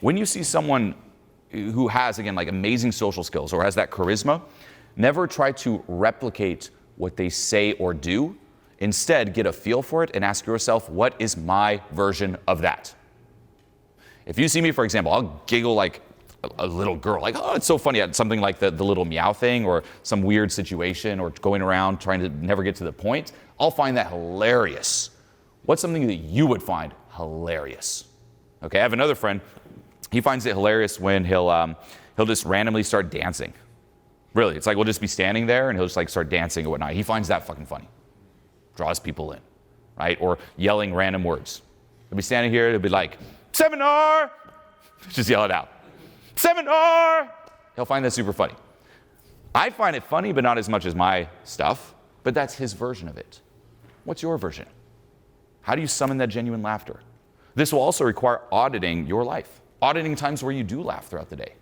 when you see someone who has, again, like amazing social skills or has that charisma, never try to replicate what they say or do. Instead, get a feel for it and ask yourself, what is my version of that? If you see me, for example, I'll giggle like a little girl, like, oh, it's so funny at something like the little meow thing or some weird situation or going around trying to never get to the point. I'll find that hilarious. What's something that you would find hilarious? Okay, I have another friend. He finds it hilarious when he'll just randomly start dancing. Really, it's like we'll just be standing there and he'll just like start dancing and whatnot. He finds that fucking funny. Draws people in, right? Or yelling random words. He'll be standing here, he'll be like, seminar! Just yell it out. Seminar! He'll find that super funny. I find it funny, but not as much as my stuff, but that's his version of it. What's your version? How do you summon that genuine laughter? This will also require auditing your life, auditing times where you do laugh throughout the day.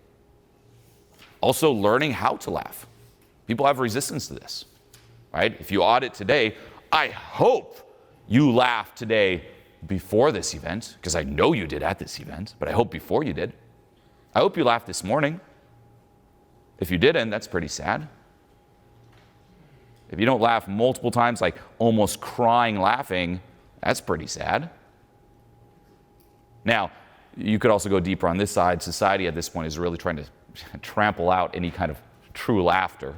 Also learning how to laugh. People have resistance to this, right? If you audit today, I hope you laughed today before this event, because I know you did at this event, but I hope before you did. I hope you laughed this morning. If you didn't, that's pretty sad. If you don't laugh multiple times, like almost crying laughing, that's pretty sad. Now, you could also go deeper on this side. Society at this point is really trying to trample out any kind of true laughter,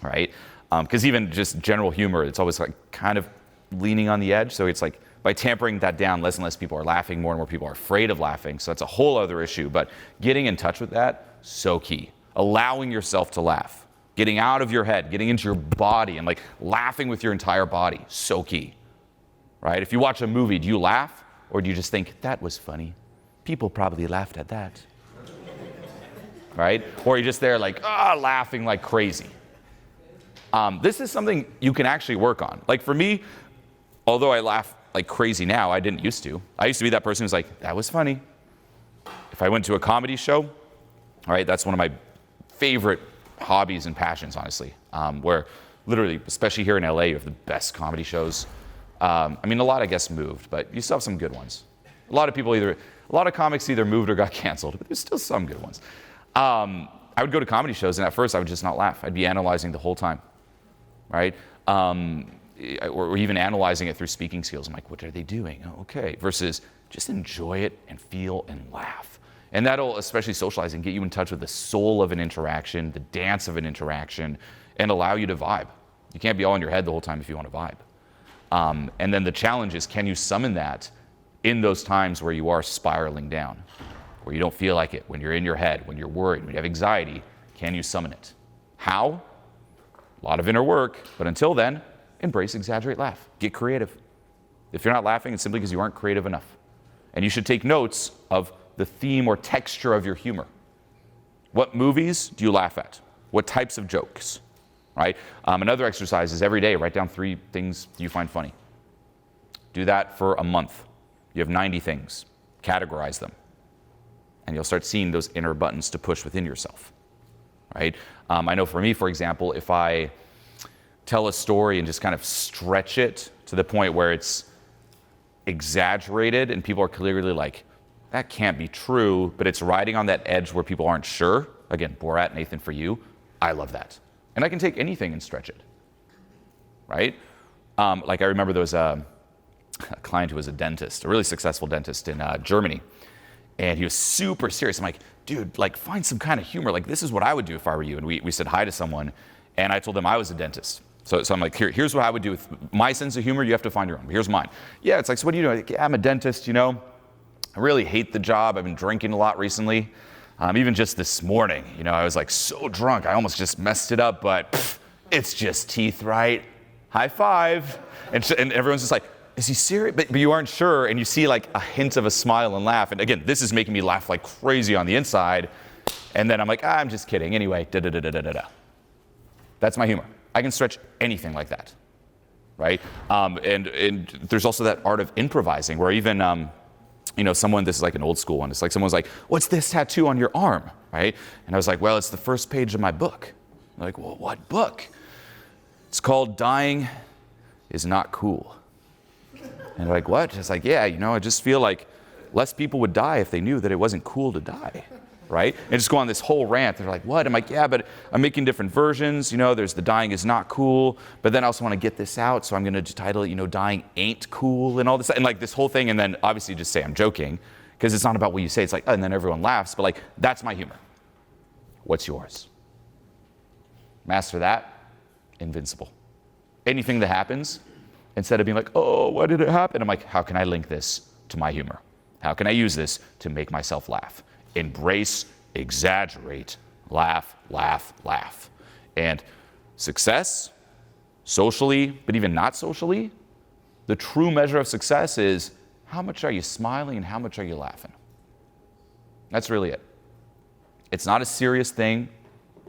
right? Because even just general humor, it's always like kind of leaning on the edge. So it's like by tampering that down, less and less people are laughing, more and more people are afraid of laughing. So that's a whole other issue. But getting in touch with that, so key. Allowing yourself to laugh, getting out of your head, getting into your body and like laughing with your entire body, so key, right? If you watch a movie, do you laugh or do you just think, that was funny? People probably laughed at that, right? Or you're just there like, laughing like crazy. This is something you can actually work on. Like for me, although I laugh like crazy now, I didn't used to. I used to be that person who's like, that was funny. If I went to a comedy show, all right, that's one of my favorite hobbies and passions, honestly, where literally, especially here in LA, you have the best comedy shows. I mean, a lot, I guess, moved, but you still have some good ones. A lot of comics either moved or got canceled, but there's still some good ones. I would go to comedy shows, and at first I would just not laugh. I'd be analyzing the whole time, right? Or even analyzing it through speaking skills. I'm like, what are they doing? Oh, okay. Versus just enjoy it and feel and laugh. And that'll, especially socializing, get you in touch with the soul of an interaction, the dance of an interaction, and allow you to vibe. You can't be all in your head the whole time if you want to vibe. And then the challenge is, can you summon that in those times where you are spiraling down, where you don't feel like it, when you're in your head, when you're worried, when you have anxiety, can you summon it? How? A lot of inner work, but until then, embrace, exaggerate, laugh. Get creative. If you're not laughing, it's simply because you aren't creative enough. And you should take notes of the theme or texture of your humor. What movies do you laugh at? What types of jokes? Right? Another exercise is every day, write down 3 things you find funny. Do that for a month. You have 90 things. Categorize them. And you'll start seeing those inner buttons to push within yourself. Right? I know for me, for example, if I tell a story and just kind of stretch it to the point where it's exaggerated and people are clearly like, that can't be true, but it's riding on that edge where people aren't sure. Again, Borat, Nathan, for you. I love that. And I can take anything and stretch it, right? Like I remember there was a client who was a dentist, a really successful dentist in Germany. And he was super serious. I'm like, dude, like find some kind of humor. Like this is what I would do if I were you. And we said hi to someone and I told them I was a dentist. So I'm like, here's what I would do with my sense of humor. You have to find your own. Here's mine. Yeah, it's like, so what do you do? Like, yeah, I'm a dentist, you know. I really hate the job. I've been drinking a lot recently. Even just this morning, you know, I was like so drunk. I almost just messed it up, but it's just teeth, right? High five. And everyone's just like, is he serious? But you aren't sure. And you see like a hint of a smile and laugh. And again, this is making me laugh like crazy on the inside. And then I'm like, I'm just kidding. Anyway, da-da-da-da-da-da. That's my humor. I can stretch anything like that, right? And there's also that art of improvising where even, you know, this is like an old school one. It's like someone's like, what's this tattoo on your arm, right? And I was like, well, it's the first page of my book. I'm like, well, what book? It's called Dying is Not Cool. And they're like, what? It's like, yeah, you know, I just feel like less people would die if they knew that it wasn't cool to die, right? And just go on this whole rant. They're like, what? I'm like, yeah, but I'm making different versions. There's the dying is not cool, but then I also want to get this out, so I'm going to title it, dying ain't cool and all this, and like this whole thing, and then obviously just say I'm joking, because it's not about what you say. It's like, oh, and then everyone laughs, but like, that's my humor. What's yours? Master that, invincible. Anything that happens, instead of being like, oh, why did it happen? I'm like, how can I link this to my humor? How can I use this to make myself laugh? Embrace, exaggerate, laugh, laugh, laugh. And success, socially, but even not socially, the true measure of success is how much are you smiling and how much are you laughing? That's really it. It's not a serious thing,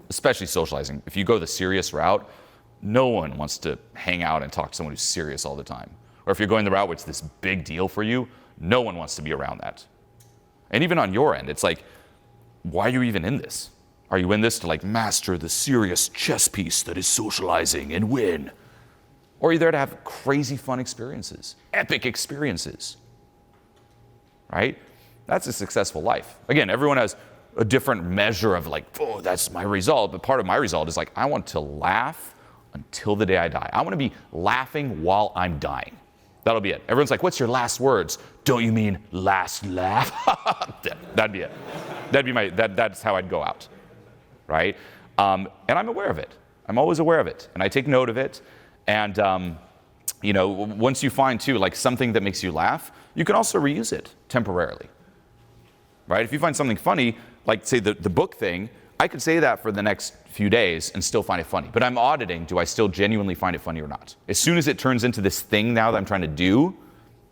especially socializing. If you go the serious route, no one wants to hang out and talk to someone who's serious all the time. Or if you're going the route where it's this big deal for you, no one wants to be around that. And even on your end, it's like, why are you even in this? Are you in this to like master the serious chess piece that is socializing and win? Or are you there to have crazy fun experiences, epic experiences, right? That's a successful life. Again, everyone has a different measure of like, oh, that's my result. But part of my result is like, I want to laugh until the day I die. I want to be laughing while I'm dying. That'll be it. Everyone's like, what's your last words? Don't you mean last laugh? That'd be it. That's how I'd go out, right? And I'm aware of it. I'm always aware of it. And I take note of it. And, once you find too, like something that makes you laugh, you can also reuse it temporarily, right? If you find something funny, like say the book thing, I could say that for the next few days and still find it funny. But I'm auditing, do I still genuinely find it funny or not? As soon as it turns into this thing now that I'm trying to do,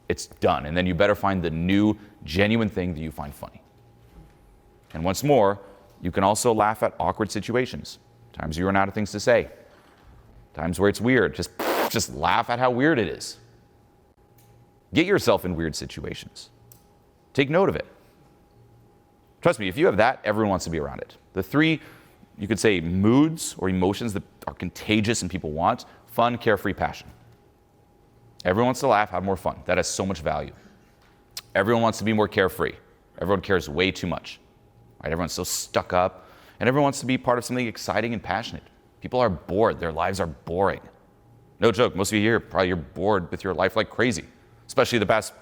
it's done. And then you better find the new, genuine thing that you find funny. And once more, you can also laugh at awkward situations. Times you run out of things to say. Times where it's weird. Just laugh at how weird it is. Get yourself in weird situations. Take note of it. Trust me, if you have that, everyone wants to be around it. The three, you could say, moods or emotions that are contagious and people want: fun, carefree, passion. Everyone wants to laugh, have more fun. That has so much value. Everyone wants to be more carefree. Everyone cares way too much. Right? Everyone's so stuck up. And everyone wants to be part of something exciting and passionate. People are bored. Their lives are boring. No joke. Most of you here, probably you're bored with your life like crazy. Especially the past,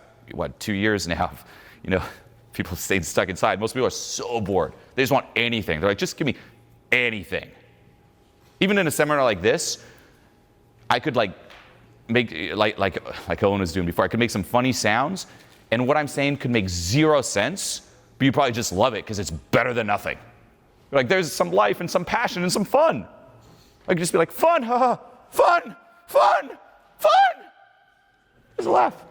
2 years now. People staying stuck inside. Most people are so bored. They just want anything. They're like, just give me anything. Even in a seminar like this, I could make, like Owen was doing before, I could make some funny sounds, and what I'm saying could make zero sense, but you probably just love it because it's better than nothing. Like, there's some life and some passion and some fun. I could just be like, fun, haha, fun, fun, fun. There's a laugh.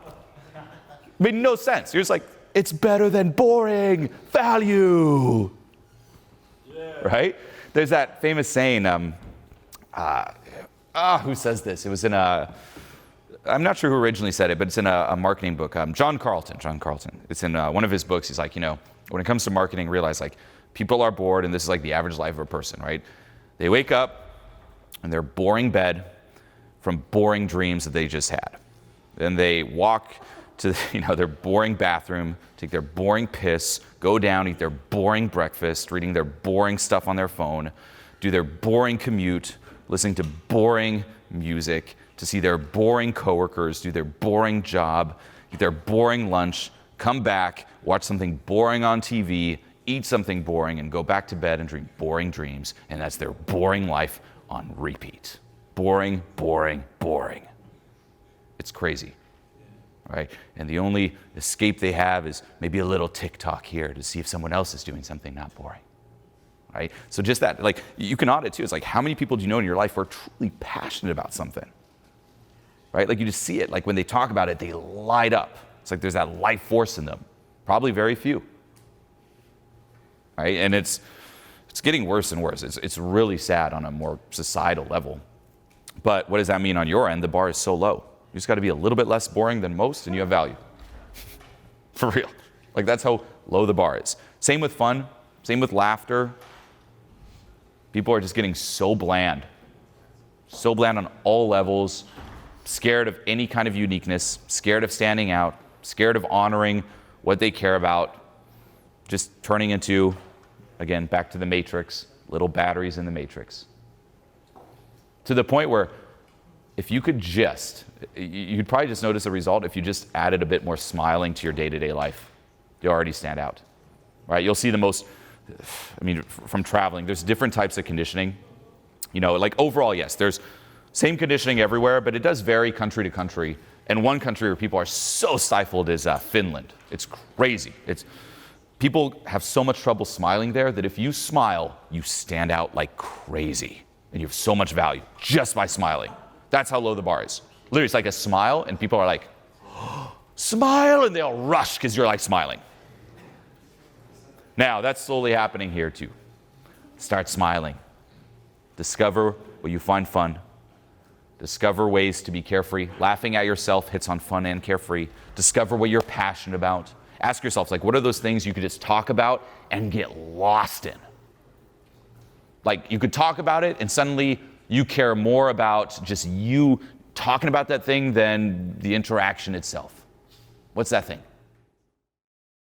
Made no sense. You're just like, it's better than boring. Value. Yeah. Right? There's that famous saying, who says this? It was in I'm not sure who originally said it, but it's in a marketing book. John Carlton. It's in one of his books. He's like, when it comes to marketing, realize like people are bored, and this is like the average life of a person, right? They wake up in their boring bed from boring dreams that they just had. Then they walk to their boring bathroom, take their boring piss, go down, eat their boring breakfast, reading their boring stuff on their phone, do their boring commute, listening to boring music, to see their boring coworkers, do their boring job, eat their boring lunch, come back, watch something boring on TV, eat something boring, and go back to bed and dream boring dreams, and that's their boring life on repeat. Boring, boring, boring. It's crazy. Right? And the only escape they have is maybe a little TikTok here to see if someone else is doing something not boring. Right? So just that, like, you can audit too. It's like, how many people do you know in your life who are truly passionate about something? Right? Like, you just see it. Like, when they talk about it, they light up. It's like there's that life force in them. Probably very few. Right? And it's getting worse and worse. It's really sad on a more societal level. But what does that mean on your end? The bar is so low. You just got to be a little bit less boring than most, and you have value. For real. Like, that's how low the bar is. Same with fun. Same with laughter. People are just getting so bland. So bland on all levels. Scared of any kind of uniqueness. Scared of standing out. Scared of honoring what they care about, just turning into, again, back to the matrix, little batteries in the matrix. To the point where if you could just, you'd probably just notice a result if you just added a bit more smiling to your day-to-day life. You already stand out, right? You'll see the most, from traveling, there's different types of conditioning. Like overall, yes, there's same conditioning everywhere, but it does vary country to country. And one country where people are so stifled is Finland. It's crazy. People have so much trouble smiling there that if you smile, you stand out like crazy. And you have so much value just by smiling. That's how low the bar is. Literally, it's like a smile, and people are like, oh, smile, and they'll rush because you're like smiling. Now, that's slowly happening here too. Start smiling. Discover what you find fun. Discover ways to be carefree. Laughing at yourself hits on fun and carefree. Discover what you're passionate about. Ask yourself, like, what are those things you could just talk about and get lost in? Like, you could talk about it, and suddenly you care more about just you talking about that thing than the interaction itself. What's that thing?